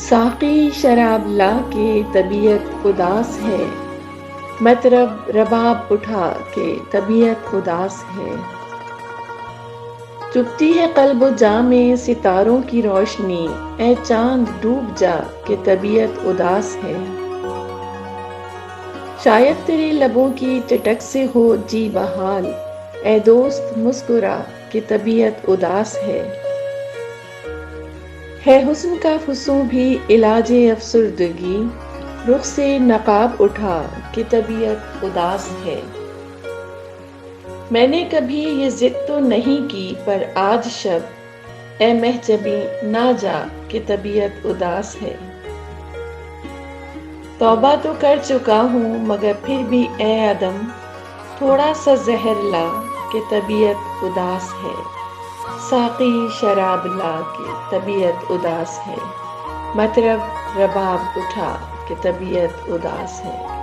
ساقی شراب لا کے طبیعت اداس ہے، مطرب رباب اٹھا کے طبیعت اداس ہے۔ چبھتی ہے قلب و جاں میں ستاروں کی روشنی، اے چاند ڈوب جا کہ طبیعت اداس ہے۔ شاید تیرے لبوں کی چٹک سے ہو جی بحال، اے دوست مسکرا کہ طبیعت اداس ہے۔ ہے حسن کا فسوں بھی علاج افسردگی، رخ سے نقاب اٹھا کہ طبیعت اداس ہے۔ میں نے کبھی یہ ضد تو نہیں کی پر آج شب، اے محجبیں نہ جا کہ طبیعت اداس ہے۔ توبہ تو کر چکا ہوں مگر پھر بھی اے عدم، تھوڑا سا زہر لا کہ طبیعت اداس ہے۔ ساقی شراب لا کے طبیعت اداس ہے، مطرب رباب اٹھا کہ طبیعت اداس ہے۔